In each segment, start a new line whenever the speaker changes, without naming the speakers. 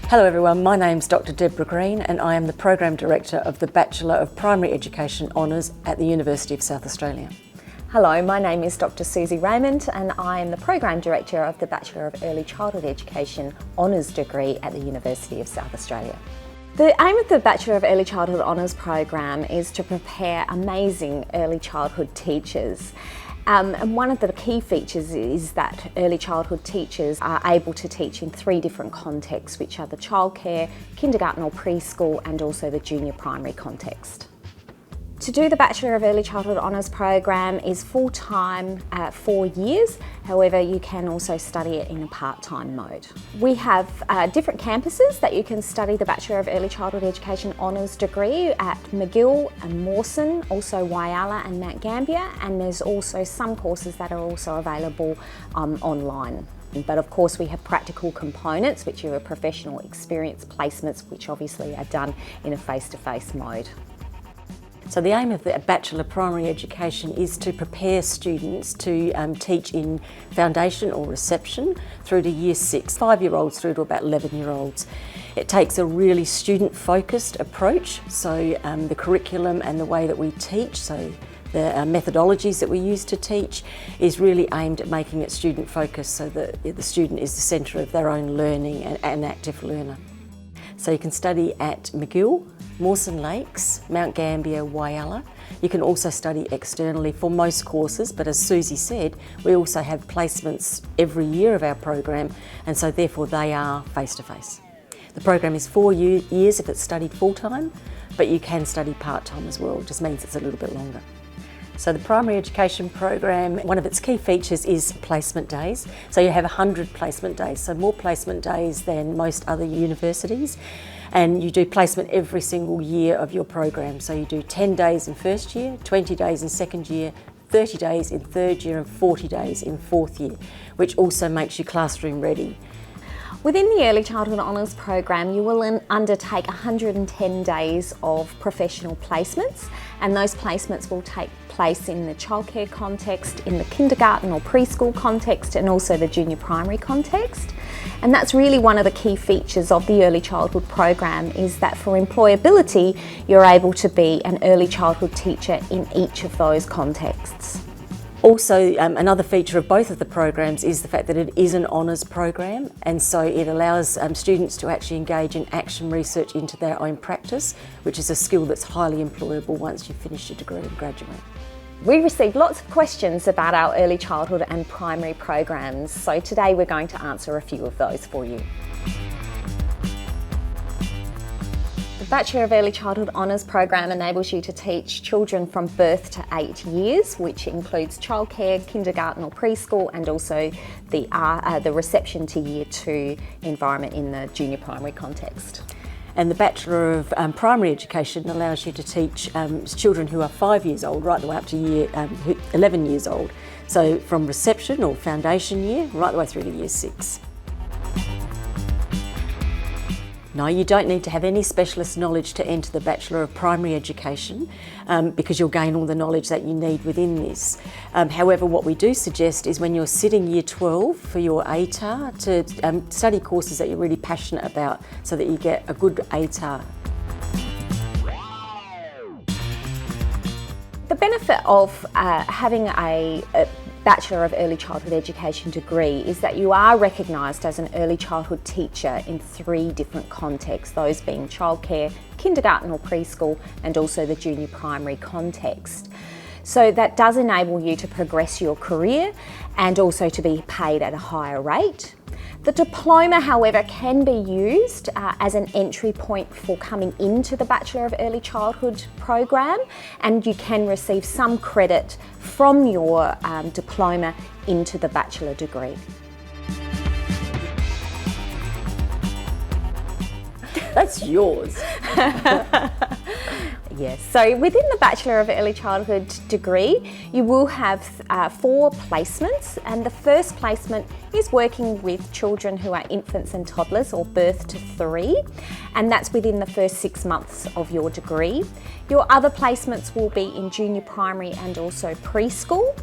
Hello everyone, my name's Dr Deborah Green and I am the Program Director of the Bachelor of Primary Education Honours at the University of South Australia.
Hello, my name is Dr Susie Raymond and I am the Program Director of the Bachelor of Early Childhood Education Honours degree at the University of South Australia. The aim of the Bachelor of Early Childhood Honours program is to prepare amazing early childhood teachers. And one of the key features is that early childhood teachers are able to teach in 3 different contexts, which are the childcare, kindergarten or preschool, and also the junior primary context. To do the Bachelor of Early Childhood Honours program is full-time, 4 years. However, you can also study it in a part-time mode. We have different campuses that you can study the Bachelor of Early Childhood Education Honours degree at McGill and Mawson, also Whyalla and Mount Gambier, and there's also some courses that are also available online. But of course we have practical components, which are professional experience placements, which obviously are done in a face-to-face mode.
So the aim of the Bachelor Primary Education is to prepare students to teach in foundation or reception through to Year 6, 5-year-olds through to about 11-year-olds. It takes a really student-focused approach, so the curriculum and the way that we teach, so the methodologies that we use to teach is really aimed at making it student-focused so that the student is the centre of their own learning and an active learner. So you can study at McGill, Mawson Lakes, Mount Gambier, Whyalla. You can also study externally for most courses, but as Susie said, we also have placements every year of our program, and so therefore they are face-to-face. The program is 4 years if it's studied full-time, but you can study part-time as well. It just means it's a little bit longer. So the primary education program, one of its key features is placement days. So you have 100 placement days, so more placement days than most other universities. And you do placement every single year of your program. So you do 10 days in first year, 20 days in second year, 30 days in third year and 40 days in fourth year, which also makes you classroom ready.
Within the Early Childhood Honours program, you will undertake 110 days of professional placements, and those placements will take place in the childcare context, in the kindergarten or preschool context, and also the junior primary context. And that's really one of the key features of the Early Childhood program, is that for employability, you're able to be an early childhood teacher in each of those contexts.
Also, another feature of both of the programs is the fact that it is an honours program, and so it allows students to actually engage in action research into their own practice, which is a skill that's highly employable once you've finished your degree and graduate.
We received lots of questions about our early childhood and primary programs, so today we're going to answer a few of those for you. The Bachelor of Early Childhood Honours program enables you to teach children from birth to 8 years, which includes childcare, kindergarten or preschool, and also the reception to Year 2 environment in the junior primary context.
And the Bachelor of Primary Education allows you to teach children who are 5 years old right the way up to year 11 years old. So from reception or foundation year right the way through to Year 6. No, you don't need to have any specialist knowledge to enter the Bachelor of Primary Education because you'll gain all the knowledge that you need within this. However, what we do suggest is when you're sitting Year 12 for your ATAR to study courses that you're really passionate about so that you get a good ATAR.
The benefit of having a Bachelor of Early Childhood Education degree is that you are recognised as an early childhood teacher in 3 different contexts, those being childcare, kindergarten or preschool, and also the junior primary context. So that does enable you to progress your career and also to be paid at a higher rate. The diploma, however, can be used as an entry point for coming into the Bachelor of Early Childhood program, and you can receive some credit from your diploma into the bachelor degree.
That's yours.
Yes, so within the Bachelor of Early Childhood degree, you will have 4 placements, and the first placement is working with children who are infants and toddlers, or birth to 3, and that's within the first 6 months of your degree. Your other placements will be in junior primary and also preschool,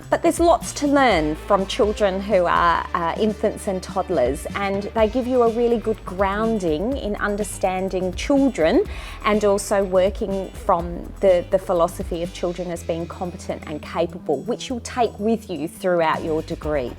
but there's lots to learn from children who are infants and toddlers, and they give you a really good grounding in understanding children and also working from the philosophy of children as being competent and capable, which you'll take with you throughout your degree.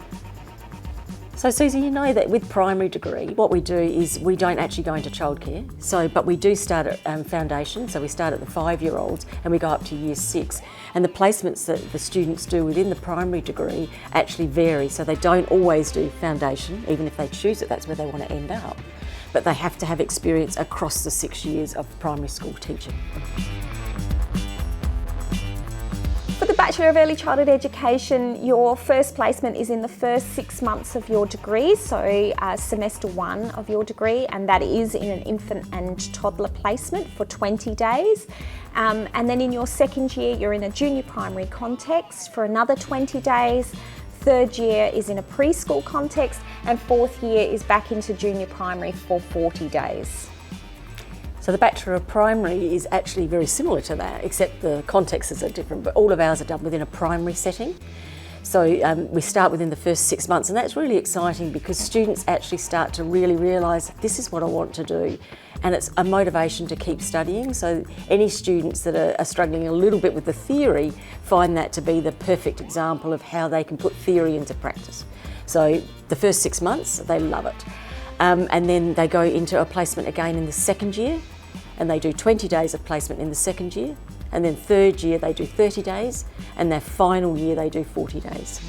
So Susie, you know that with primary degree, what we do is we don't actually go into childcare. But we do start at foundation. So we start at the 5-year-olds and we go up to year 6. And the placements that the students do within the primary degree actually vary. So they don't always do foundation, even if they choose it, that's where they want to end up. But they have to have experience across the 6 years of primary school teaching.
For the Bachelor of Early Childhood Education, your first placement is in the first 6 months of your degree, so semester 1 of your degree, and that is in an infant and toddler placement for 20 days. And then in your second year, you're in a junior primary context for another 20 days. Third year is in a preschool context, and fourth year is back into junior primary for 40 days.
So the Bachelor of Primary is actually very similar to that, except the contexts are different, but all of ours are done within a primary setting. So we start within the first 6 months, and that's really exciting because students actually start to really realise this is what I want to do, and it's a motivation to keep studying. So any students that are struggling a little bit with the theory find that to be the perfect example of how they can put theory into practice. So the first 6 months, they love it. And then they go into a placement again in the second year, and they do 20 days of placement in the second year, and then third year they do 30 days, and their final year they do 40 days.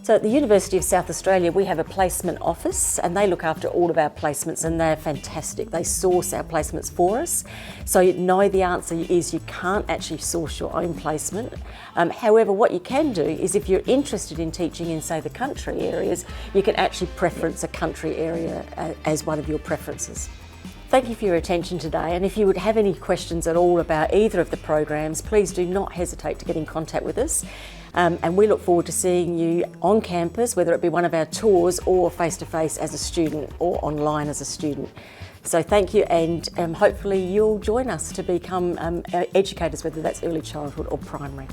So at the University of South Australia, we have a placement office, and they look after all of our placements, and they're fantastic. They source our placements for us. So no, the answer is you can't actually source your own placement. However, what you can do is if you're interested in teaching in, say, the country areas, you can actually preference a country area as one of your preferences. Thank you for your attention today, and if you would have any questions at all about either of the programs, please do not hesitate to get in contact with us. And we look forward to seeing you on campus, whether it be one of our tours or face-to-face as a student or online as a student. So thank you, and hopefully you'll join us to become educators, whether that's early childhood or primary.